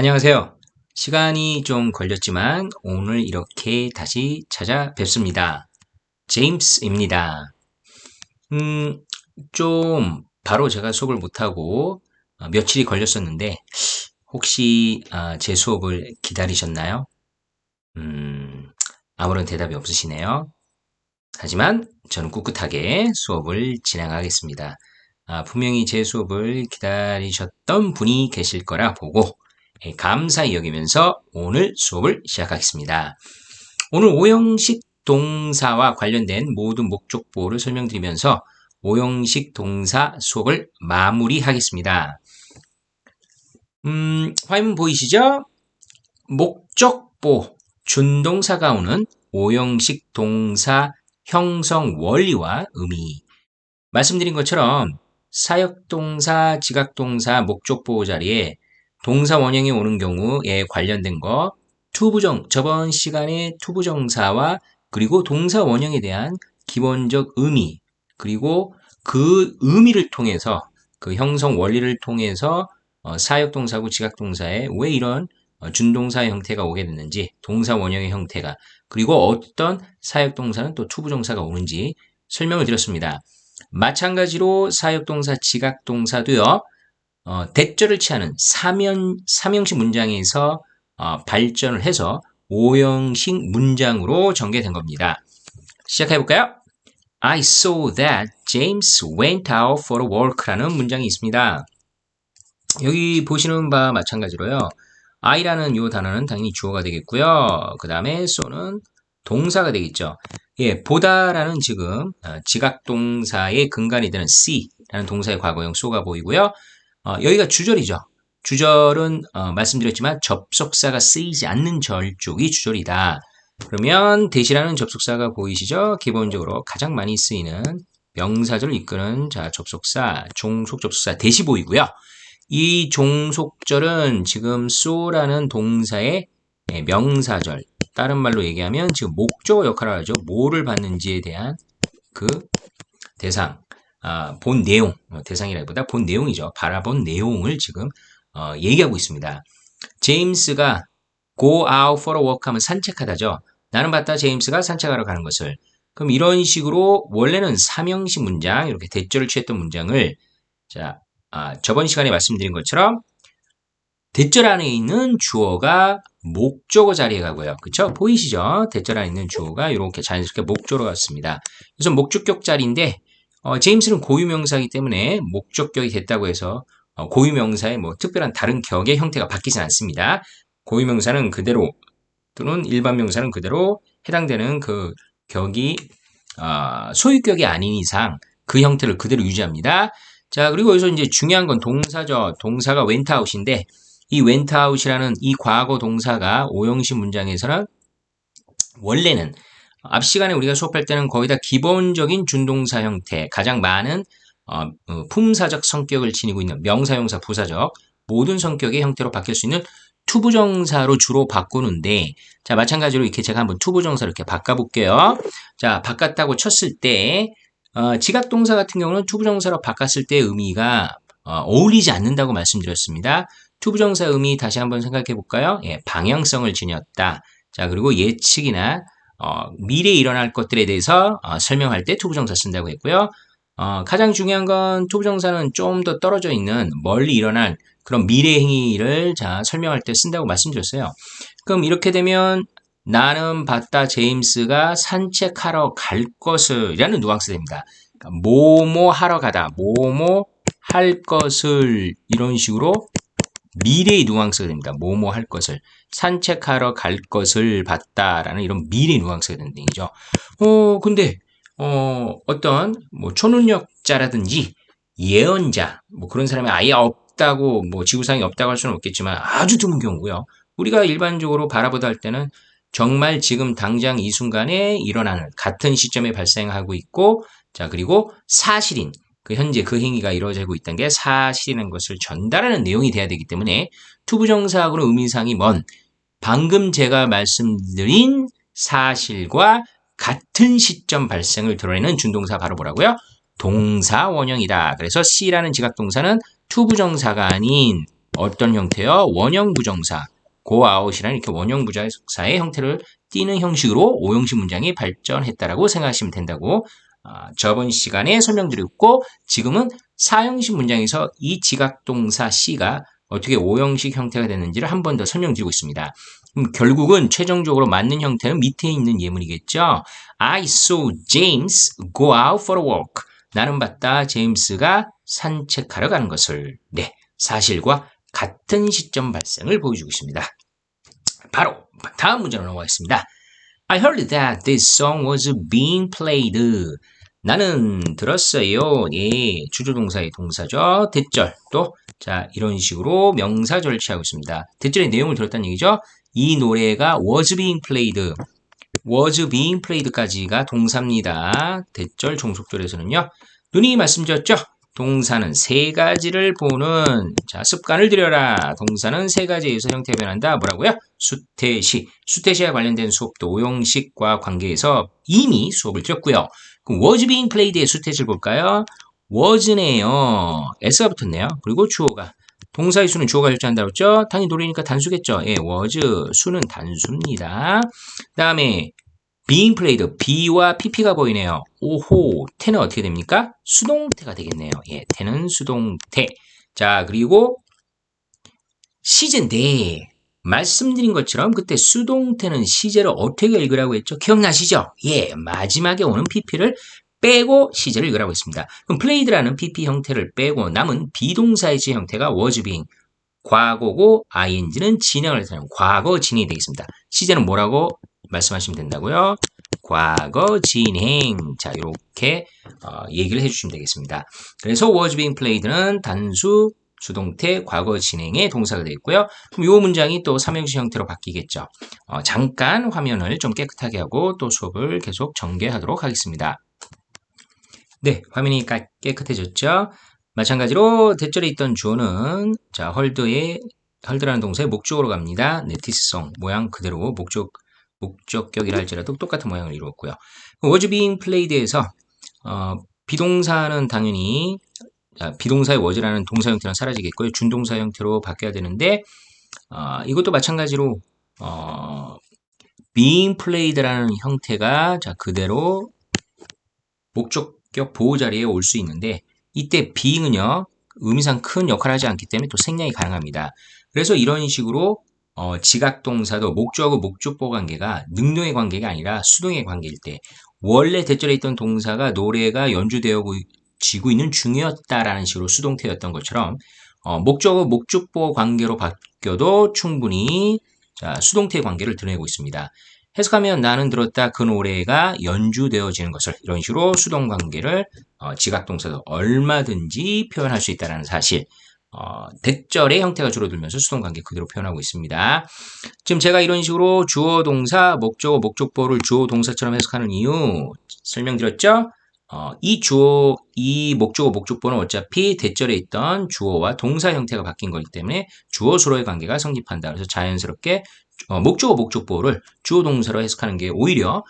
안녕하세요. 시간이 좀 걸렸지만 오늘 이렇게 다시 찾아뵙습니다. 제임스입니다. 음, 좀 바로 제가 수업을 못하고 며칠이 걸렸었는데 혹시 제 수업을 기다리셨나요? 음, 아무런 대답이 없으시네요. 하지만 저는 꿋꿋하게 수업을 진행하겠습니다. 분명히 제 수업을 기다리셨던 분이 계실 거라 보고 감사히 여기면서 오늘 수업을 시작하겠습니다. 오늘 오형식 동사와 관련된 모든 목적보를 설명드리면서 오형식 동사 수업을 마무리하겠습니다. 화면 보이시죠? 목적보, 준동사가 오는 오형식 동사 형성 원리와 의미. 말씀드린 것처럼 사역동사, 지각동사, 목적보호 자리에 동사 원형이 오는 경우에 관련된 거, 저번 시간에 투부정사와 그리고 동사 원형에 대한 기본적 의미, 그리고 그 의미를 통해서 그 형성 원리를 통해서 사역동사고 지각동사에 왜 이런 준동사 형태가 오게 됐는지, 동사 원형의 형태가, 그리고 어떤 사역동사는 또 투부정사가 오는지 설명을 드렸습니다. 마찬가지로 사역동사, 지각동사도요, 대절을 취하는 삼형식 문장에서 발전을 해서 오형식 문장으로 전개된 겁니다. 시작해볼까요? I saw that James went out for a walk라는 문장이 있습니다. 여기 보시는 바와 마찬가지로요. I라는 이 단어는 당연히 주어가 되겠고요. 그 다음에 saw는 동사가 되겠죠. 예, 보다라는 지금 지각동사의 근간이 되는 see라는 동사의 과거형 so가 보이고요. 여기가 주절이죠. 주절은 말씀드렸지만 접속사가 쓰이지 않는 절 쪽이 주절이다. 그러면 대시라는 접속사가 보이시죠? 기본적으로 가장 많이 쓰이는 명사절을 이끄는 접속사, 종속 접속사 대시 보이고요. 이 종속절은 지금 so라는 동사의 명사절, 다른 말로 얘기하면 지금 목적어 역할을 하죠. 뭐를 받는지에 대한 그 대상, 본 내용, 대상이라기보다 본 내용이죠. 바라본 내용을 지금 얘기하고 있습니다. 제임스가 go out for a walk 하면 산책하다죠. 나는 봤다 제임스가 산책하러 가는 것을. 그럼 이런 식으로 원래는 삼형식 문장, 이렇게 대절을 취했던 문장을 저번 시간에 말씀드린 것처럼 대절 안에 있는 주어가 목적어 자리에 가고요. 그쵸? 보이시죠? 대절 안에 있는 주어가 이렇게 자연스럽게 목적어로 갔습니다. 그래서 목적격 자리인데 제임스는 고유명사이기 때문에 목적격이 됐다고 해서 고유명사의 뭐 특별한 다른 격의 형태가 바뀌진 않습니다. 고유명사는 그대로 또는 일반명사는 그대로 해당되는 그 격이 소유격이 아닌 이상 그 형태를 그대로 유지합니다. 자, 그리고 여기서 이제 중요한 건 동사죠. 동사가 went out인데 이 went out이라는 이 과거 동사가 오형식 문장에서는 원래는 앞 시간에 우리가 수업할 때는 거의 다 기본적인 준동사 형태, 가장 많은 품사적 성격을 지니고 있는 명사용사, 부사적 모든 성격의 형태로 바뀔 수 있는 투부정사로 주로 바꾸는데, 자, 마찬가지로 이렇게 제가 한번 투부정사로 이렇게 바꿔볼게요. 자, 바꿨다고 쳤을 때 지각동사 같은 경우는 투부정사로 바꿨을 때의 의미가 어울리지 않는다고 말씀드렸습니다. 투부정사 의미 다시 한번 생각해 볼까요? 예, 방향성을 지녔다. 자, 그리고 예측이나 미래에 일어날 것들에 대해서 설명할 때 투부정사 쓴다고 했고요. 가장 중요한 건 투부정사는 좀 더 떨어져 있는 멀리 일어날 그런 미래 행위를 설명할 때 쓴다고 말씀드렸어요. 그럼 이렇게 되면 나는 봤다 제임스가 산책하러 갈 것을 이라는 뉘앙스 됩니다. 그러니까 뭐뭐 하러 가다, 뭐뭐 할 것을 이런 식으로 미래의 뉘앙스가 됩니다. 뭐뭐 할 것을 산책하러 갈 것을 봤다라는 이런 미래의 뉘앙스가 되는 얘기죠. 근데 어떤 뭐 초능력자라든지 예언자 뭐 그런 사람이 아예 없다고 뭐 지구상에 없다고 할 수는 없겠지만 아주 드문 경우고요. 우리가 일반적으로 바라보다 할 때는 정말 지금 당장 이 순간에 일어나는 같은 시점에 발생하고 있고 자 그리고 사실인 그 현재 그 행위가 이루어지고 있다는 게 사실이라는 것을 전달하는 내용이 돼야 되기 때문에 투부정사하고는 의미상이 먼 방금 제가 말씀드린 사실과 같은 시점 발생을 드러내는 준동사 바로 뭐라고요? 동사 원형이다. 그래서 C라는 지각동사는 투부정사가 아닌 어떤 형태요? 원형 부정사. go out이라는 이렇게 원형 부정사의 형태를 띠는 형식으로 오형식 문장이 발전했다라고 생각하시면 된다고 저번 시간에 설명드렸고 지금은 사형식 문장에서 이 지각동사 C가 어떻게 오형식 형태가 됐는지를 한 번 더 설명드리고 있습니다. 결국은 최종적으로 맞는 형태는 밑에 있는 예문이겠죠. I saw James go out for a walk. 나는 봤다 제임스가 산책하러 가는 것을. 네, 사실과 같은 시점 발생을 보여주고 있습니다. 바로 다음 문제로 넘어가겠습니다. I heard that this song was being played. 나는 들었어요. 예, 주조동사의 동사죠. 대절 또 자 이런 식으로 명사 절취하고 있습니다. 대절의 내용을 들었다는 얘기죠. 이 노래가 was being played. was being played까지가 동사입니다. 대절 종속절에서는요. 눈이 말씀드렸죠. 동사는 세 가지를 보는 자 습관을 들여라. 동사는 세 가지에서 형태가 변한다. 뭐라고요? 수태시. 수태시와 관련된 수업도 오형식과 관계에서 이미 수업을 드렸고요. 그럼 was being played의 수태시를 볼까요? was네요. s가 붙었네요. 그리고 주어가. 동사의 수는 주어가 결정한다고 했죠? 당연히 노래니까 단수겠죠. 예, was. 수는 단수입니다. 그 다음에 being played, be와 pp가 보이네요. 오호, 태는 어떻게 됩니까? 수동태가 되겠네요. 예, 태는 수동태. 자, 그리고 시제인데 말씀드린 것처럼 그때 수동태는 시제를 어떻게 읽으라고 했죠? 기억나시죠? 예, 마지막에 오는 pp를 빼고 시제를 읽으라고 했습니다. 그럼 played라는 pp 형태를 빼고 남은 비동사의 지 형태가 was being, 과거고 ing는 진행을 해서 과거 진행이 되겠습니다. 시제는 뭐라고 말씀하시면 된다고요? 과거 진행. 자, 이렇게 얘기를 해주시면 되겠습니다. 그래서 was being played는 단수 수동태 과거 진행의 동사가 되겠고요. 그럼 이 문장이 또 삼형식 형태로 바뀌겠죠. 잠깐 화면을 좀 깨끗하게 하고 또 수업을 계속 전개하도록 하겠습니다. 네, 화면이 깨끗해졌죠. 마찬가지로 대절에 있던 주어는 자 헐드라는 동사의 목적으로 갑니다. 네, 디스성 모양 그대로 목적격이라 할지라도 똑같은 모양을 이루었고요. was being played에서 비동사는 당연히 비동사의 was라는 동사 형태는 사라지겠고요. 준동사 형태로 바뀌어야 되는데 이것도 마찬가지로 being played라는 형태가 자 그대로 목적격 보호 자리에 올 수 있는데 이때 being은요 의미상 큰 역할을 하지 않기 때문에 또 생략이 가능합니다. 그래서 이런 식으로 지각동사도 목적하고 목적보 관계가 능동의 관계가 아니라 수동의 관계일 때 원래 대절에 있던 동사가 노래가 연주되어지고 있는 중이었다라는 식으로 수동태였던 것처럼 목적하고 목적보 관계로 바뀌어도 충분히 자, 수동태의 관계를 드러내고 있습니다. 해석하면 나는 들었다 그 노래가 연주되어지는 것을 이런 식으로 수동 관계를 지각동사도 얼마든지 표현할 수 있다는 사실 대절의 형태가 줄어들면서 수동 관계 그대로 표현하고 있습니다. 지금 제가 이런 식으로 주어 동사 목적어 목적보를 주어 동사처럼 해석하는 이유 설명드렸죠? 이 목적어 목적보는 어차피 대절에 있던 주어와 동사 형태가 바뀐 거기 때문에 주어 수로의 관계가 성립한다. 그래서 자연스럽게 목적어 목적보를 주어 동사로 해석하는 게 오히려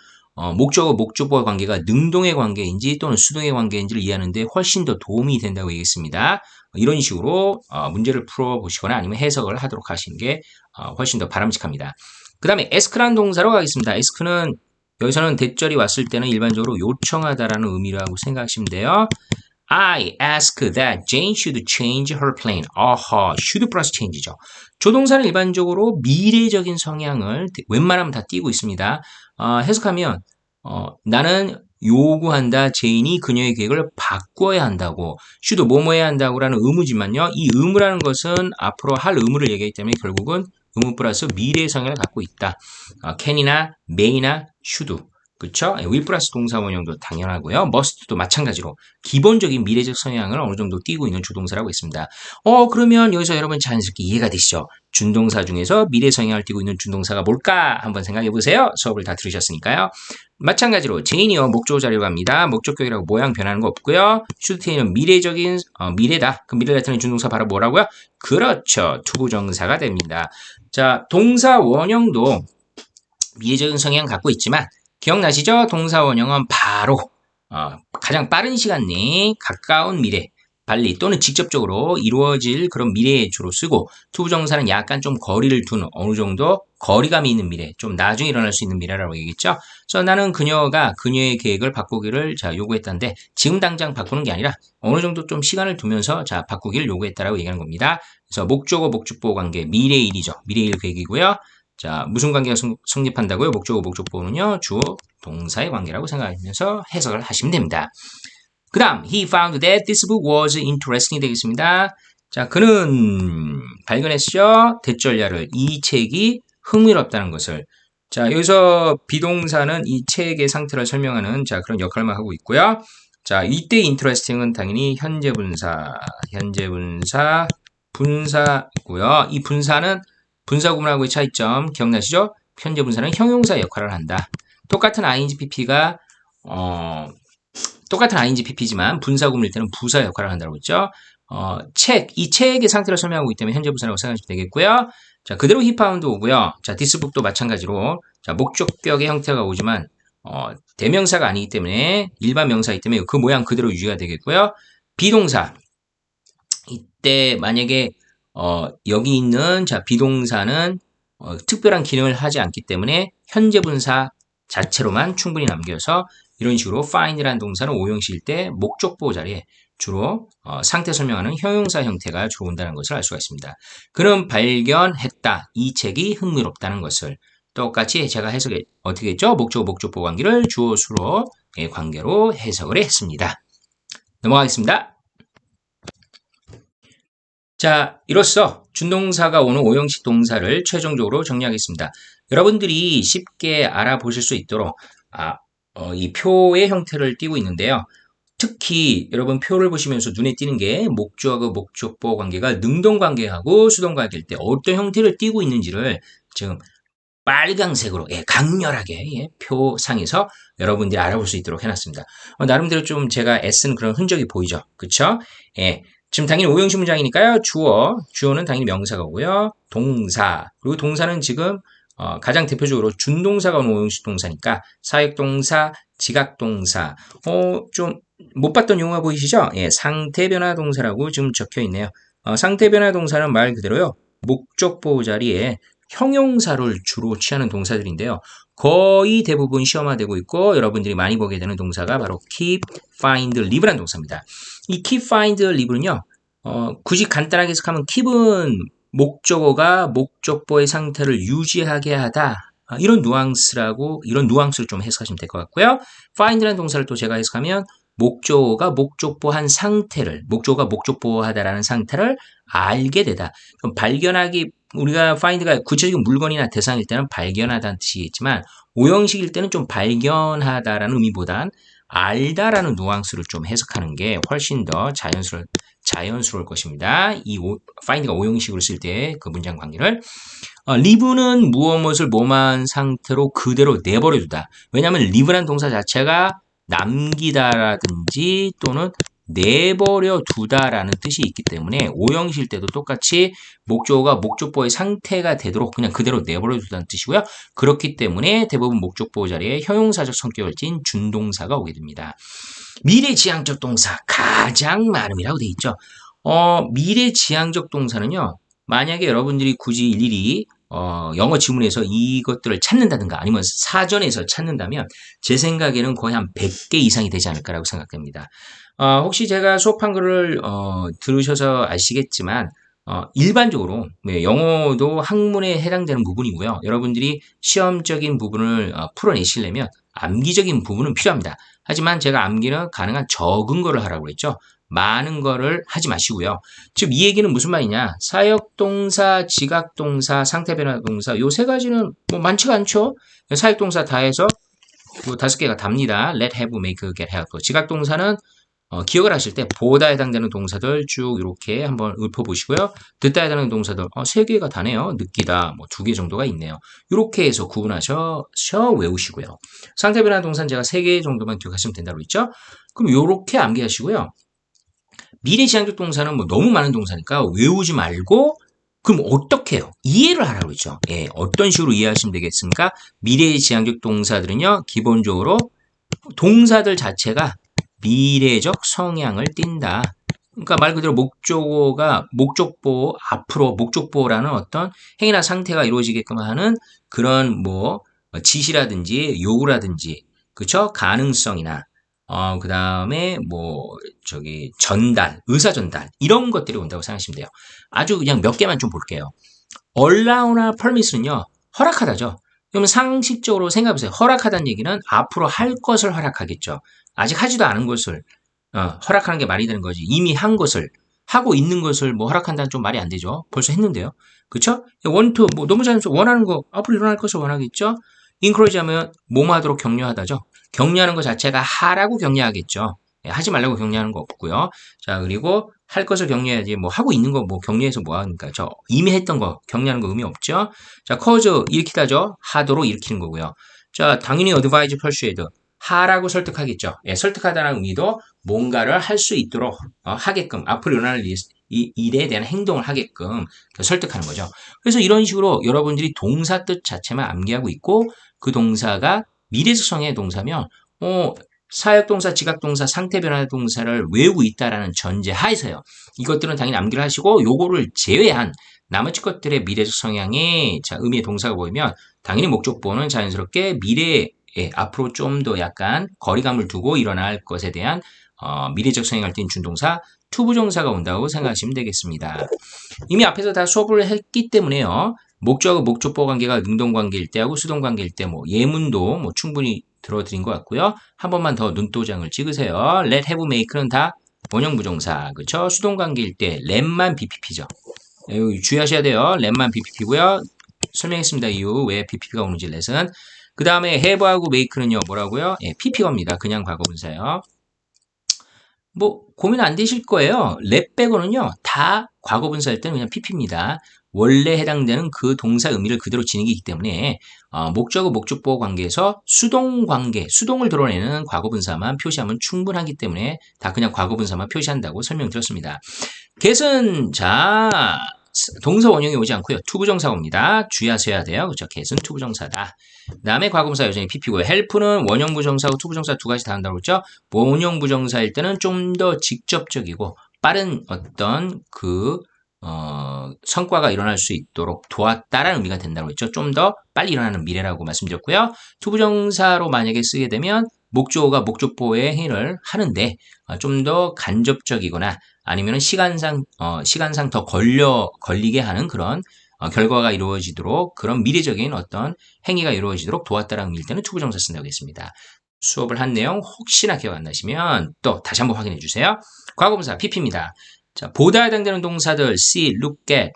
목적어 목적보와 관계가 능동의 관계인지 또는 수동의 관계인지를 이해하는 데 훨씬 더 도움이 된다고 얘기했습니다. 이런 식으로 문제를 풀어보시거나 아니면 해석을 하도록 하시는 게 훨씬 더 바람직합니다. 그 다음에 ask라는 동사로 가겠습니다. ask는 여기서는 대절이 왔을 때는 일반적으로 요청하다라는 의미라고 생각하시면 돼요. I ask that Jane should change her plan. 어허, should 플러스 change죠. 조동사는 일반적으로 미래적인 성향을 웬만하면 다 띄고 있습니다. 해석하면 나는 요구한다. 제인이 그녀의 계획을 바꿔야 한다고. should 뭐뭐 해야 한다고라는 의무지만요. 이 의무라는 것은 앞으로 할 의무를 얘기하기 때문에 결국은 의무 플러스 미래의 성향을 갖고 있다. can이나 may나 should. 그쵸? will 플러스 동사 원형도 당연하고요. must도 마찬가지로 기본적인 미래적 성향을 어느 정도 띄고 있는 주동사라고 있습니다. 그러면 여기서 여러분 자연스럽게 이해가 되시죠? 준동사 중에서 미래 성향을 띄고 있는 준동사가 뭘까? 한번 생각해 보세요. 수업을 다 들으셨으니까요. 마찬가지로 제인이요. 목적어 자리로 갑니다. 목적격이라고 모양 변하는 거 없고요. should는 미래적인 미래다. 그 미래 나타내는 준동사 바로 뭐라고요? 그렇죠. 투부정사가 됩니다. 자, 동사 원형도 미래적인 성향 갖고 있지만 기억나시죠? 동사 원형은 바로 가장 빠른 시간 내에 가까운 미래 발리 또는 직접적으로 이루어질 그런 미래에 주로 쓰고 투부정사는 약간 좀 거리를 두는 어느 정도 거리감이 있는 미래, 좀 나중에 일어날 수 있는 미래라고 얘기했죠. 그래서 나는 그녀가 그녀의 계획을 바꾸기를 요구했다는데 지금 당장 바꾸는 게 아니라 어느 정도 좀 시간을 두면서 바꾸기를 요구했다라고 얘기하는 겁니다. 그래서 목적어 목적보 관계 미래일이죠. 미래일 계획이고요. 자, 무슨 관계가 성립한다고요? 목적어 목적보는요. 주어 동사의 관계라고 생각하면서 해석을 하시면 됩니다. 그 다음, he found that this book was interesting 되겠습니다. 자, 그는 발견했죠. 대절야를 이 책이 흥미롭다는 것을. 자, 여기서 비동사는 이 책의 상태를 설명하는 그런 역할만 하고 있고요. 자, 이때 interesting은 당연히 현재 분사, 분사고요. 이 분사는 분사 구문하고의 차이점 기억나시죠? 현재 분사는 형용사 역할을 한다. 똑같은 ing pp가 똑같은 ing pp지만 분사 구문일 때는 부사 역할을 한다고 했죠. 이 책의 상태를 설명하고 있기 때문에 현재 분사라고 생각하시면 되겠고요. 자, 그대로 he found 오고요. 자, this book도 마찬가지로 목적격의 형태가 오지만 대명사가 아니기 때문에 일반 명사이기 때문에 그 모양 그대로 유지가 되겠고요. 비동사 이때 만약에 여기 있는 비동사는 특별한 기능을 하지 않기 때문에 현재 분사 자체로만 충분히 남겨서 이런 식으로 find라는 동사는 오형식일 때 목적보 자리에 주로 상태 설명하는 형용사 형태가 주로 온다는 것을 알 수가 있습니다. 그는 발견했다. 이 책이 흥미롭다는 것을 똑같이 제가 해석에 어떻게 했죠? 목적어 목적보 관계를 주어 수로의 관계로 해석을 했습니다. 넘어가겠습니다. 자, 이로써 준동사가 오는 오형식 동사를 최종적으로 정리하겠습니다. 여러분들이 쉽게 알아보실 수 있도록 이 표의 형태를 띄고 있는데요. 특히 여러분 표를 보시면서 눈에 띄는 게 목적어 목적보 관계가 능동 관계하고 수동 관계일 때 어떤 형태를 띄고 있는지를 지금 빨강색으로 강렬하게 표상에서 여러분들이 알아볼 수 있도록 해놨습니다. 나름대로 좀 제가 애쓴 그런 흔적이 보이죠. 그쵸? 지금 당연히 오형식 문장이니까요. 주어는 당연히 명사가 오고요. 동사, 그리고 동사는 지금 가장 대표적으로 준동사가 오는 오형식 동사니까 사역동사, 지각동사. 좀 못 봤던 용어 보이시죠? 상태변화 동사라고 지금 적혀 있네요. 상태변화 동사는 말 그대로요. 목적보 자리에 형용사를 주로 취하는 동사들인데요. 거의 대부분 시험화되고 있고 여러분들이 많이 보게 되는 동사가 바로 keep, find, live라는 동사입니다. 이 keep, find, live는요. 굳이 간단하게 해석하면 keep은 목적어가 목적보의 상태를 유지하게 하다. 이런 누앙스를 좀 해석하시면 될 것 같고요. find라는 동사를 또 제가 해석하면 목적어가 목적보한 상태를, 목적어가 목적보하다라는 상태를 알게 되다. 그럼 발견하기, 우리가 find가 구체적인 물건이나 대상일 때는 발견하다는 뜻이겠지만 오형식일 때는 좀 발견하다라는 의미보단 알다라는 누앙스를 좀 해석하는 게 훨씬 더 자연스러울 것입니다. 이 find가 오형식으로 쓸 때 그 문장 관계를 live는 무엇을 뭐만 상태로 그대로 내버려두다. 왜냐하면 live라는 동사 자체가 남기다라든지 또는 내버려 두다라는 뜻이 있기 때문에 오형식일 때도 똑같이 목적어가 목적보의 상태가 되도록 그냥 그대로 내버려 두다는 뜻이고요. 그렇기 때문에 대부분 목적보 자리에 형용사적 성격을 띤 준동사가 오게 됩니다. 미래지향적 동사 가장 많음이라고 돼 있죠. 미래지향적 동사는요. 만약에 여러분들이 굳이 일일이 영어 지문에서 이것들을 찾는다든가 아니면 사전에서 찾는다면 제 생각에는 거의 한 100개 이상이 되지 않을까라고 생각됩니다. 혹시 제가 수업한 거를 들으셔서 아시겠지만 일반적으로 영어도 학문에 해당되는 부분이고요. 여러분들이 시험적인 부분을 풀어내시려면 암기적인 부분은 필요합니다. 하지만 제가 암기는 가능한 적은 거를 하라고 했죠. 많은 거를 하지 마시고요. 지금 이 얘기는 무슨 말이냐? 사역동사, 지각동사, 상태변화동사 요 세 가지는 뭐 많지가 않죠. 사역동사 다 해서 요 5개가 답니다. let, have, make, get, have. 지각동사는 기억을 하실 때 보다 해당되는 동사들 쭉 이렇게 한번 읊어보시고요. 듣다 해당되는 동사들 3개가 다네요. 느끼다 뭐 2개 정도가 있네요. 이렇게 해서 구분하셔 외우시고요. 상태변화 동사는 제가 3개 정도만 기억하시면 된다고 했죠. 그럼 이렇게 암기하시고요. 미래지향적 동사는 뭐 너무 많은 동사니까 외우지 말고 그럼 어떻게 해요? 이해를 하라고 그랬죠. 어떤 식으로 이해하시면 되겠습니까? 미래지향적 동사들은요. 기본적으로 동사들 자체가 미래적 성향을 띈다. 그러니까 말 그대로 목적어가 목적보 앞으로 목적보라는 어떤 행위나 상태가 이루어지게끔 하는 그런 뭐 지시라든지 요구라든지 그쵸? 가능성이나 그다음에 뭐 저기 전달, 의사 전달 이런 것들이 온다고 생각하시면 돼요. 아주 그냥 몇 개만 좀 볼게요. allow나 permit은요. 허락하다죠. 그러면 상식적으로 생각해보세요. 허락하다는 얘기는 앞으로 할 것을 허락하겠죠. 아직 하지도 않은 것을 허락하는 게 말이 되는 거지. 이미 한 것을 하고 있는 것을 뭐 허락한다는 좀 말이 안 되죠. 벌써 했는데요. 그쵸? want, 뭐 너무 잘해서 원하는 거 앞으로 일어날 것을 원하겠죠. encourage 하면 뭐뭐 하도록 격려하다죠. 격려하는 것 자체가 하라고 격려하겠죠. 예, 하지 말라고 격려하는 거 없고요. 자, 그리고 할 것을 격려해야지 뭐 하고 있는 거 뭐 격려해서 뭐 하니까 저 이미 했던 거 격려하는 거 의미 없죠. 자, cause 일으키다죠. 하도록 일으키는 거고요. 자, 당연히 advise, persuade 하라고 설득하겠죠. 예, 설득하다는 의미도 뭔가를 할 수 있도록 하게끔 앞으로 일어날 일에 대한 행동을 하게끔 설득하는 거죠. 그래서 이런 식으로 여러분들이 동사 뜻 자체만 암기하고 있고 그 동사가 미래적성의 동사면 사역동사, 지각동사, 상태변화 동사를 외우고 있다라는 전제 하에서요. 이것들은 당연히 암기를 하시고 요거를 제외한 나머지 것들의 미래적 성향의 의미의 동사가 보이면 당연히 목적보는 자연스럽게 미래에 앞으로 좀 더 약간 거리감을 두고 일어날 것에 대한 미래적 성향을 띤 준동사, 투부정사가 온다고 생각하시면 되겠습니다. 이미 앞에서 다 수업을 했기 때문에요. 목적하고 목적보 관계가 능동관계일 때하고 수동관계일 때 뭐 예문도 뭐 충분히 들어드린 것 같고요. 한 번만 더 눈도장을 찍으세요. let, have, make는 다 원형 부정사, 그쵸? 수동관계일 때 let만 BPP죠. 주의하셔야 돼요. let만 BPP고요. 설명했습니다. 이유 왜 BPP가 오는지 let은. 그 다음에 have하고 make는요. 뭐라고요? 예, PP어입니다. 그냥 과거분사요. 뭐 고민 안 되실 거예요. let 빼고는요. 다 과거분사일 때는 그냥 PP입니다. 원래 해당되는 그 동사 의미를 그대로 지니기 때문에 목적어 목적보 관계에서 수동 관계, 수동을 드러내는 과거분사만 표시하면 충분하기 때문에 다 그냥 과거분사만 표시한다고 설명드렸습니다. get은 자 동사 원형이 오지 않고요. 투부정사가 옵니다. 주의하셔야 돼요. 그렇죠? get은 투부정사다. 그 다음에 과거분사 여전히 PP고요. help는 원형 부정사하고 투부정사 두 가지 다 한다고 그랬죠? 원형 부정사일 때는 좀 더 직접적이고 빠른 어떤 성과가 일어날 수 있도록 도왔다라는 의미가 된다고 했죠. 좀 더 빨리 일어나는 미래라고 말씀드렸고요. 투부정사로 만약에 쓰게 되면 목적어가 목적보의 행위를 하는데 좀 더 간접적이거나 아니면 시간상 더 걸리게 하는 그런 결과가 이루어지도록 그런 미래적인 어떤 행위가 이루어지도록 도왔다라는 의미일 때는 투부정사 쓴다고 했습니다. 수업을 한 내용 혹시나 기억 안 나시면 또 다시 한번 확인해 주세요. 과거분사 PP입니다. 자, 보다 해당되는 동사들 see, look at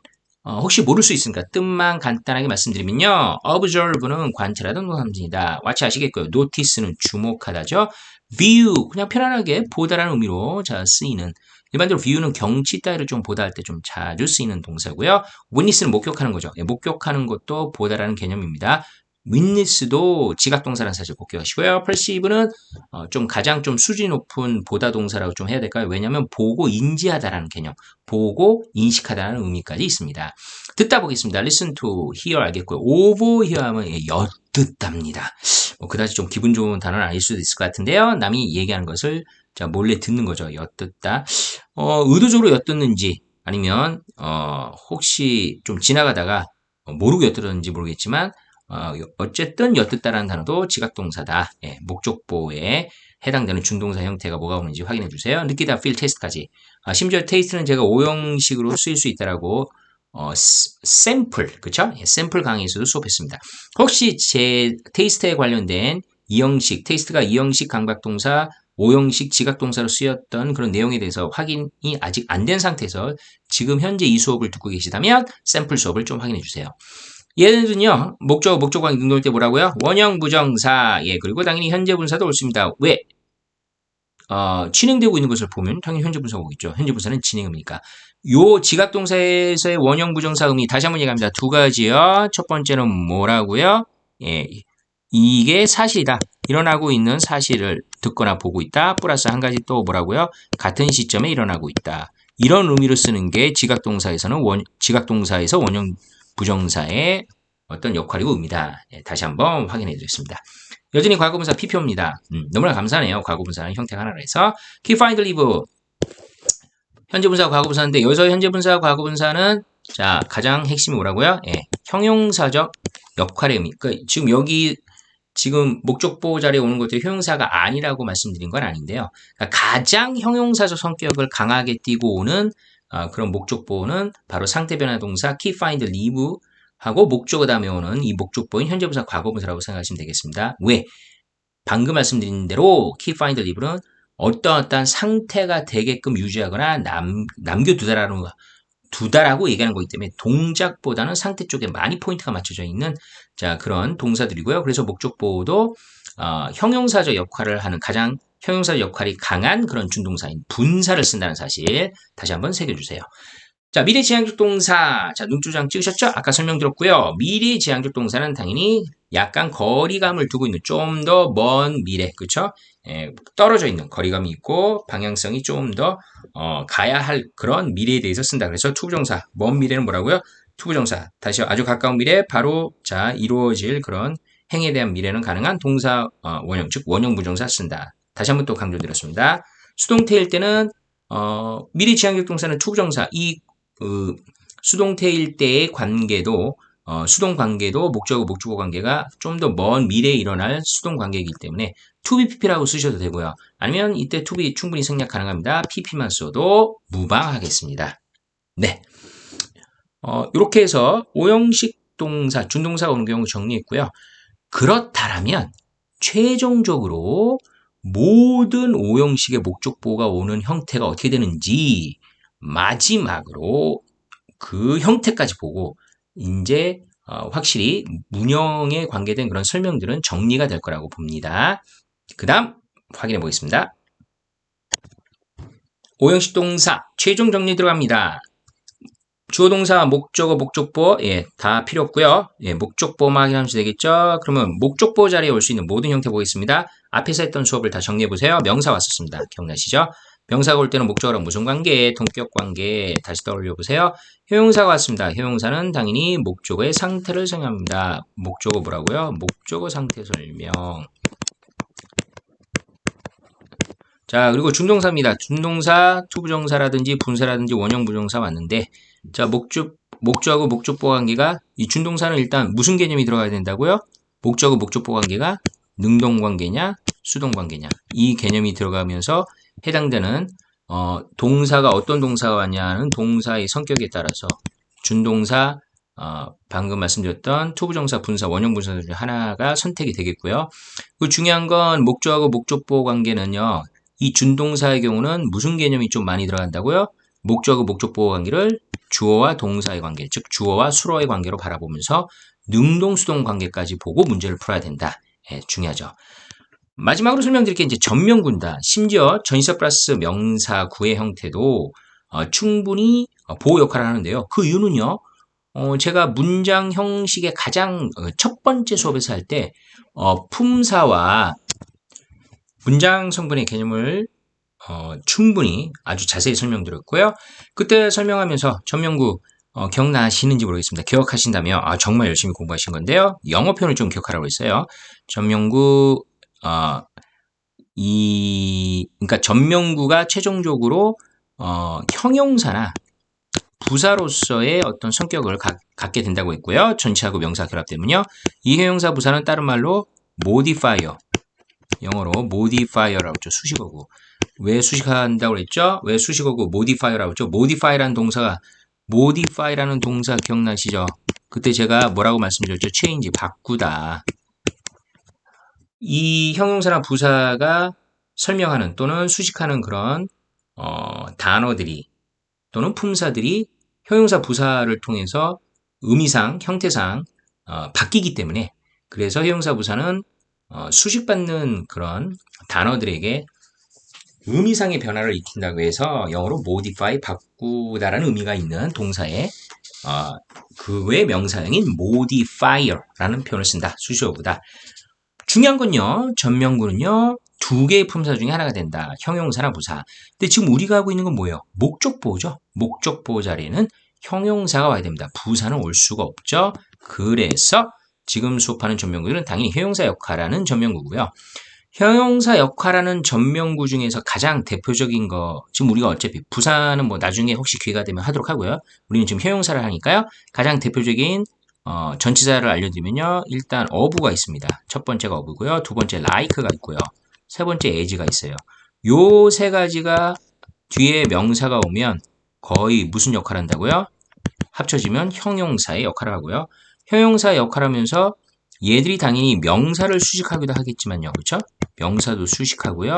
혹시 모를 수 있으니까 뜻만 간단하게 말씀드리면요. observe는 관찰하던 동사입니다. watch 아시겠고요. notice는 주목하다죠. view 그냥 편안하게 보다라는 의미로 자 쓰이는 일반적으로 view는 경치 따위를 좀 보다 할 때 좀 자주 쓰이는 동사고요. witness는 목격하는 거죠. 목격하는 것도 보다라는 개념입니다. witness도 지각동사라는 사실 꼭 기억하시고요. perceive는 좀 가장 좀 수준이 높은 보다 동사라고 좀 해야 될까요? 왜냐하면 보고 인지하다라는 개념, 보고 인식하다라는 의미까지 있습니다. 듣다 보겠습니다. listen to, hear 알겠고요. overhear 하면 엿듣답니다. 그다지 좀 기분 좋은 단어는 아닐 수도 있을 것 같은데요. 남이 얘기하는 것을 자 몰래 듣는 거죠. 엿듣다. 의도적으로 엿듣는지 아니면 혹시 좀 지나가다가 모르고 엿들었는지 모르겠지만 어쨌든 엿듣다라는 단어도 지각동사다. 예, 목적보에 해당되는 준동사 형태가 뭐가 오는지 확인해 주세요. 느끼다, feel, taste까지. 심지어 taste는 제가 오형식으로 쓰일 수 있다라고 샘플, 그쵸? 예, 샘플 강의에서도 수업했습니다. 혹시 제 테이스트에 관련된 이형식, 테이스트가 이형식 강박동사, 오형식 지각동사로 쓰였던 그런 내용에 대해서 확인이 아직 안 된 상태에서 지금 현재 이 수업을 듣고 계시다면 샘플 수업을 좀 확인해 주세요. 얘네들은요, 목적어관계 능동일 때 뭐라고요? 원형 부정사, 예, 그리고 당연히 현재 분사도 옳습니다. 왜? 진행되고 있는 것을 보면 당연히 현재 분사가 오겠죠. 현재 분사는 진행음이니까. 요 지각동사에서의 원형 부정사 의미 다시 한번 얘기합니다. 두 가지요. 첫 번째는 뭐라고요? 예, 이게 사실이다. 일어나고 있는 사실을 듣거나 보고 있다. 플러스 한 가지 또 뭐라고요? 같은 시점에 일어나고 있다. 이런 의미로 쓰는 게 지각동사에서 원형 부정사의 어떤 역할이고 의미다. 예, 다시 한번 확인해 드리겠습니다. 여전히 과거분사 PPO입니다. 너무나 감사하네요. 과거분사는 형태가 하나로 해서 keep, find, leave 현재 분사, 과거 분사인데 여기서 현재 분사, 과거 분사는 자 가장 핵심이 뭐라고요? 예, 형용사적 역할의 의미. 그러니까 지금 여기 지금 목적보호 자리에 오는 것들이 형용사가 아니라고 말씀드린 건 아닌데요. 그러니까 가장 형용사적 성격을 강하게 띠고 오는 그런 목적보호는 바로 상태 변화 동사 keep, find, leave 하고 목적어 다음에 오는 이 목적보호인 현재 분사, 과거 분사라고 생각하시면 되겠습니다. 왜? 방금 말씀드린 대로 keep, find, leave는 어떠한 상태가 되게끔 유지하거나 두다라고 얘기하는 거기 때문에 동작보다는 상태 쪽에 많이 포인트가 맞춰져 있는 자 그런 동사들이고요. 그래서 목적보호도 형용사적 역할을 하는 가장 형용사적 역할이 강한 그런 준동사인 분사를 쓴다는 사실 다시 한번 새겨주세요. 자, 미래지향적 동사. 자, 눈두장 찍으셨죠? 아까 설명드렸고요. 미래지향적 동사는 당연히 약간 거리감을 두고 있는 좀 더 먼 미래, 그쵸? 떨어져 있는 거리감이 있고 방향성이 좀 더 가야 할 그런 미래에 대해서 쓴다. 그래서 투부정사, 먼 미래는 뭐라고요? 투부정사. 다시 아주 가까운 미래, 바로 자 이루어질 그런 행에 대한 미래는 가능한 동사 원형, 즉 원형 부정사 쓴다. 다시 한번 또 강조드렸습니다. 수동태일 때는 미래지향적 동사는 투부정사, 수동태일 때의 관계도 수동 관계도 목적어 목적어 관계가 좀 더 먼 미래에 일어날 수동 관계이기 때문에 to be pp라고 쓰셔도 되고요. 아니면 이때 to be 충분히 생략 가능합니다. pp만 써도 무방하겠습니다. 네, 이렇게 해서 오형식 동사, 준동사가 오는 경우 정리했고요. 그렇다면 최종적으로 모든 오형식의 목적보호가 오는 형태가 어떻게 되는지 마지막으로 그 형태까지 보고 이제 확실히 문형에 관계된 그런 설명들은 정리가 될 거라고 봅니다. 그 다음 확인해 보겠습니다. 오형식 동사 최종 정리 들어갑니다. 주어 동사, 목적어, 목적보 다 필요 없고요. 목적보만 확인하면 되겠죠. 그러면 목적보 자리에 올 수 있는 모든 형태 보겠습니다. 앞에서 했던 수업을 다 정리해 보세요. 명사 왔었습니다. 기억나시죠? 명사가 올 때는 목적어랑 무슨 관계, 동격 관계 다시 떠올려 보세요. 형용사가 왔습니다. 형용사는 당연히 목적어의 상태를 설명합니다. 목적어 뭐라고요? 목적어 상태 설명. 자, 그리고 준동사입니다. 준동사, 투부정사라든지 분사라든지 원형 부정사 왔는데 자, 목적하고 목적보 관계가 이 준동사는 일단 무슨 개념이 들어가야 된다고요? 목적하고 목적보 관계가 능동 관계냐, 수동 관계냐 이 개념이 들어가면서 해당되는 동사가 어떤 동사가 왔냐는 동사의 성격에 따라서 준동사, 방금 말씀드렸던 투부정사, 분사, 원형 분사 중에 하나가 선택이 되겠고요. 그 중요한 건 목적하고 목적보 관계는요. 이 준동사의 경우는 무슨 개념이 좀 많이 들어간다고요? 목적하고 목적보 관계를 주어와 동사의 관계, 즉 주어와 수어의 관계로 바라보면서 능동, 수동 관계까지 보고 문제를 풀어야 된다. 중요하죠. 마지막으로 설명드릴게 이제 전명구다. 심지어 전치사 플러스 명사 구의 형태도 충분히 보호 역할을 하는데요. 그 이유는요. 제가 문장 형식의 가장 첫 번째 수업에서 할 때 품사와 문장 성분의 개념을 충분히 아주 자세히 설명드렸고요. 그때 설명하면서 전명구 기억나시는지 모르겠습니다. 기억하신다면 정말 열심히 공부하신 건데요. 영어 표현을 좀 기억하라고 했어요. 전명구 그러니까 전명구가 최종적으로 형용사나 부사로서의 어떤 성격을 갖게 된다고 했고요. 전치하고 명사 결합되면요. 이 형용사 부사는 다른 말로 modifier, 영어로 modifier라고 했죠. 수식어고. 왜 수식한다고 했죠? 왜 수식어고 modifier라고 했죠? modify라는 동사 기억나시죠? 그때 제가 뭐라고 말씀드렸죠? change, 바꾸다. 이 형용사나 부사가 설명하는 또는 수식하는 그런 단어들이 또는 품사들이 형용사 부사를 통해서 의미상, 형태상 바뀌기 때문에 그래서 형용사 부사는 수식받는 그런 단어들에게 의미상의 변화를 익힌다고 해서 영어로 modify, 바꾸다라는 의미가 있는 동사의 그 외 명사형인 modifier라는 표현을 쓴다. 수식어보다. 중요한 건요. 전명구는요. 두 개의 품사 중에 하나가 된다. 형용사나 부사. 근데 지금 우리가 하고 있는 건 뭐예요? 목적보호죠. 목적보호 자리에는 형용사가 와야 됩니다. 부사는 올 수가 없죠. 그래서 지금 수업하는 전명구들은 당연히 형용사 역할하는 전명구고요. 형용사 역할하는 전명구 중에서 가장 대표적인 거, 지금 우리가 어차피 부사는 뭐 나중에 혹시 기회가 되면 하도록 하고요. 우리는 지금 형용사를 하니까요. 가장 대표적인 전치사를 알려드리면요. 일단 어부가 있습니다. 첫 번째가 어부고요. 두 번째 like가 있고요. 세 번째 as가 있어요. 요 세 가지가 뒤에 명사가 오면 거의 무슨 역할을 한다고요? 합쳐지면 형용사의 역할을 하고요. 형용사 역할하면서 얘들이 당연히 명사를 수식하기도 하겠지만요. 그렇죠? 명사도 수식하고요.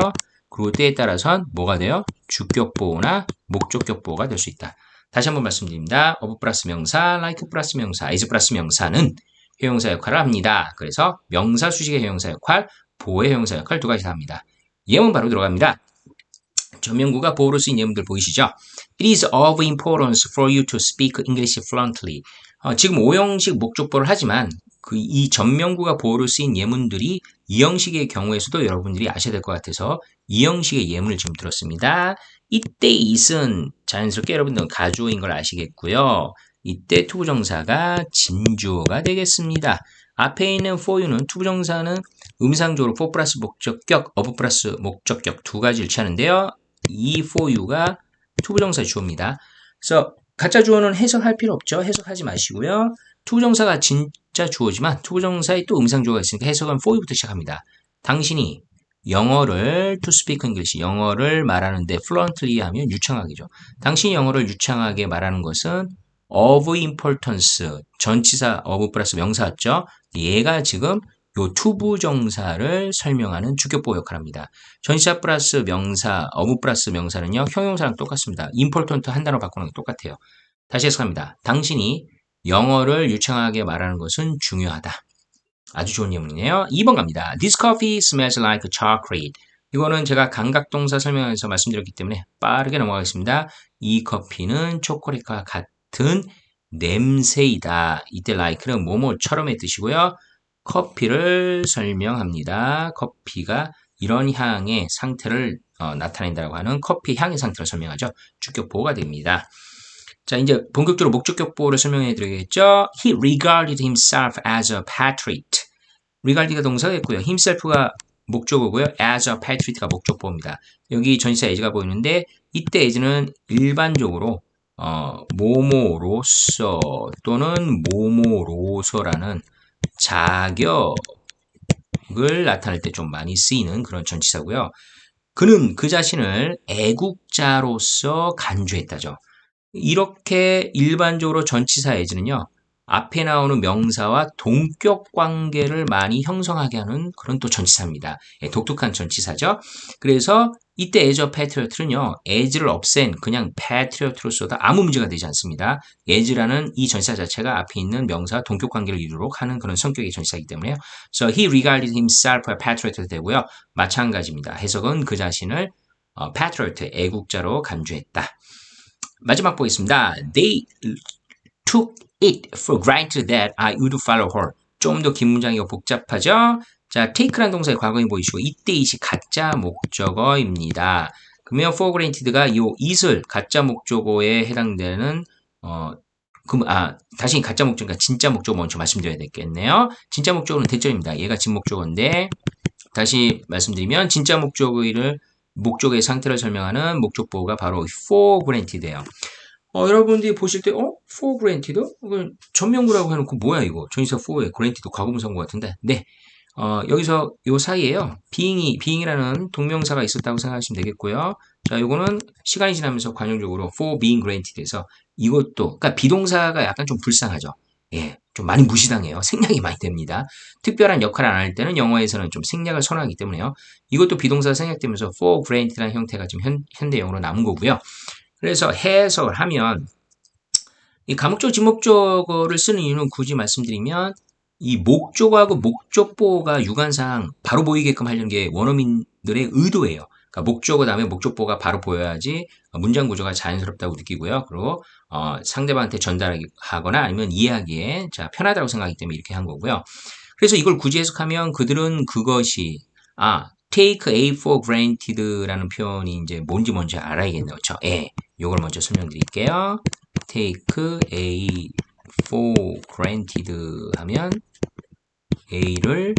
그리고 때에 따라선 뭐가 돼요? 주격보호나 목적격보호가 될 수 있다. 다시 한번 말씀드립니다. of 플러스 명사, like 플러스 명사, is 플러스 명사는 형용사 역할을 합니다. 그래서 명사 수식의 형용사 역할, 보호의 형용사 역할 두 가지 다 합니다. 예문 바로 들어갑니다. 전명구가 보호로 쓰인 예문들 보이시죠? It is of importance for you to speak English fluently. 지금 5형식 목적보를 하지만 이 전명구가 보호로 쓰인 예문들이 2형식의 경우에서도 여러분들이 아셔야 될 것 같아서 2형식의 예문을 지금 들었습니다. 이때 it은 자연스럽게 여러분들은 가주어인 걸 아시겠고요. 이때 투부정사가 진주어가 되겠습니다. 앞에 있는 for you는 투부정사는 음상적으로 for 플러스 목적격, of 플러스 목적격 두 가지를 취하는데요. 이 for you가 투부정사 주어입니다. 그래서 가짜 주어는 해석할 필요 없죠. 해석하지 마시고요. 투부정사가 진짜 주어지만 투부정사에 또 음상주어가 있으니까 해석은 for you부터 시작합니다. 당신이 영어를 to speak English, 영어를 말하는데 fluently 하면 유창하게죠. 당신이 영어를 유창하게 말하는 것은 of importance, 전치사 of 플러스 명사였죠. 얘가 지금 요 투부정사를 설명하는 주격보호 역할을 합니다. 전치사 플러스 명사, of 플러스 명사는요, 형용사랑 똑같습니다. important 한 단어 바꾸는 게 똑같아요. 다시 해석합니다. 당신이 영어를 유창하게 말하는 것은 중요하다. 아주 좋은 예문이네요. 2번 갑니다. This coffee smells like chocolate. 이거는 제가 감각동사 설명에서 말씀드렸기 때문에 빠르게 넘어가겠습니다. 이 커피는 초콜릿과 같은 냄새이다. 이때 like는 뭐뭐처럼의 뜻이고요. 커피를 설명합니다. 커피가 이런 향의 상태를 나타낸다고 하는 커피 향의 상태를 설명하죠. 주격보호가 됩니다. 자, 이제 본격적으로 목적격 보호를 설명해 드리겠죠. He regarded himself as a patriot. regard가 동사겠고요. himself가 목적어고요. as a patriot가 목적보호입니다. 여기 전치사 as가 보이는데 이때 as는 일반적으로 뭐뭐로서 또는 뭐뭐로서라는 자격을 나타낼 때 좀 많이 쓰이는 그런 전치사고요. 그는 그 자신을 애국자로서 간주했다죠. 이렇게 일반적으로 전치사 as는요. 앞에 나오는 명사와 동격 관계를 많이 형성하게 하는 그런 또 전치사입니다. 독특한 전치사죠. 그래서 이때 as a patriot는요. as를 없앤 그냥 patriot로 써도 아무 문제가 되지 않습니다. as라는 이 전치사 자체가 앞에 있는 명사와 동격 관계를 이루도록 하는 그런 성격의 전치사이기 때문에요. So he regarded himself a patriot 되고요. 마찬가지입니다. 해석은 그 자신을 patriot, 애국자로 간주했다. 마지막 보겠습니다. They took it for granted that I would follow her. 좀 더 긴 문장이고 복잡하죠? 자, take라는 동사의 과거인 보이시고 이때 it이 가짜 목적어입니다. 그러면 for granted가 이 it을 가짜 목적어에 해당되는 다시 가짜 목적어니까 진짜 목적어 먼저 말씀드려야 되겠네요. 진짜 목적어는 대절입니다. 얘가 진목적어인데 다시 말씀드리면 진짜 목적어의 상태를 설명하는 목적보호가 바로 for granted예요. 여러분들이 보실 때, for granted? 전명구라고 해놓고 뭐야 이거? 전치사 for에 granted 과거분사인 것 같은데. 네. 여기서 요 사이에요. being이라는 동명사가 있었다고 생각하시면 되겠고요. 자, 요거는 시간이 지나면서 관용적으로 for being granted에서 이것도, 그러니까 비동사가 약간 좀 불쌍하죠. 예, 좀 많이 무시당해요. 생략이 많이 됩니다. 특별한 역할을 안 할 때는 영어에서는 좀 생략을 선호하기 때문에요. 이것도 비동사가 생략되면서 for granted라는 형태가 지금 현대 영어로 남은 거고요. 그래서 해석을 하면 이 가목적 지목적어를 쓰는 이유는 굳이 말씀드리면 이 목적어하고 목적보호가 유관상 바로 보이게끔 하려는 게 원어민들의 의도예요. 그러니까 목적어 다음에 목적보호가 바로 보여야지 문장 구조가 자연스럽다고 느끼고요. 그리고 상대방한테 전달하거나 아니면 이해하기에 편하다고 생각하기 때문에 이렇게 한 거고요. 그래서 이걸 굳이 해석하면 그들은 그것이 take A for granted라는 표현이 이제 뭔지 알아야겠네요. 그렇죠? 예. 요걸 먼저 설명드릴게요. take A for granted 하면 A를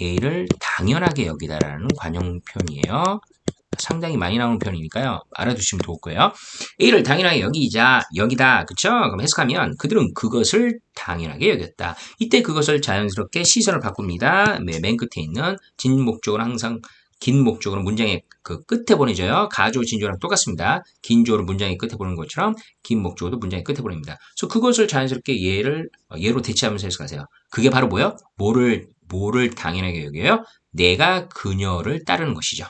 A를 당연하게 여기다라는 관용 표현이에요. 상당히 많이 나오는 표현이니까요. 알아두시면 좋을 거예요. A를 당연하게 여기다. 그쵸? 그럼 해석하면 그들은 그것을 당연하게 여겼다. 이때 그것을 자연스럽게 시선을 바꿉니다. 맨 끝에 있는 진 목적어는 항상 긴 목적어는 문장의 그 끝에 보내줘요. 가조, 진조랑 똑같습니다. 긴 조를 문장의 끝에 보내는 것처럼 긴 목적어도 문장의 끝에 보냅니다. 그래서 그것을 자연스럽게 얘로 대체하면서 해석하세요. 그게 바로 뭐예요? 뭐를 당연하게 여겨요? 내가 그녀를 따르는 것이죠.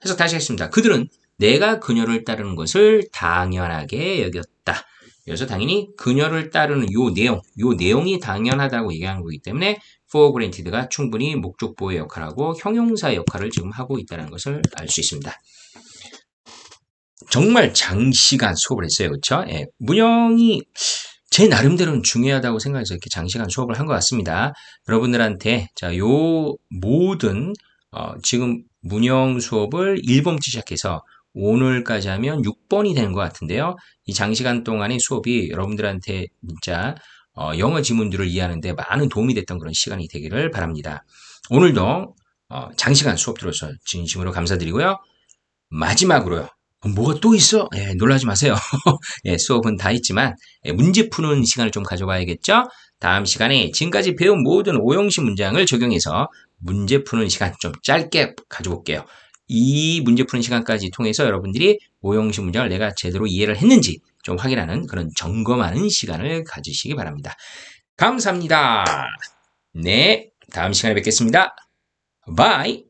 해석 다시 하겠습니다. 그들은 내가 그녀를 따르는 것을 당연하게 여겼다. 그래서 당연히 그녀를 따르는 요 내용이 당연하다고 얘기하는 거기 때문에 for granted가 충분히 목적보의 역할하고 형용사의 역할을 지금 하고 있다는 것을 알 수 있습니다. 정말 장시간 수업을 했어요. 그렇죠? 예, 문형이 제 나름대로는 중요하다고 생각해서 이렇게 장시간 수업을 한 것 같습니다. 여러분들한테 요 모든 지금 문형 수업을 1번부터 시작해서 오늘까지 하면 6번이 되는 것 같은데요. 이 장시간 동안의 수업이 여러분들한테 진짜 영어 지문들을 이해하는 데 많은 도움이 됐던 그런 시간이 되기를 바랍니다. 오늘도 장시간 수업 들어서 진심으로 감사드리고요. 마지막으로요. 뭐가 또 있어? 예, 놀라지 마세요. 예, 수업은 다 있지만 문제 푸는 시간을 좀 가져봐야겠죠? 다음 시간에 지금까지 배운 모든 오형식 문장을 적용해서 문제 푸는 시간 좀 짧게 가져볼게요. 이 문제 푸는 시간까지 통해서 여러분들이 오형식 문장을 내가 제대로 이해를 했는지 좀 확인하는 그런 점검하는 시간을 가지시기 바랍니다. 감사합니다. 네, 다음 시간에 뵙겠습니다. 바이.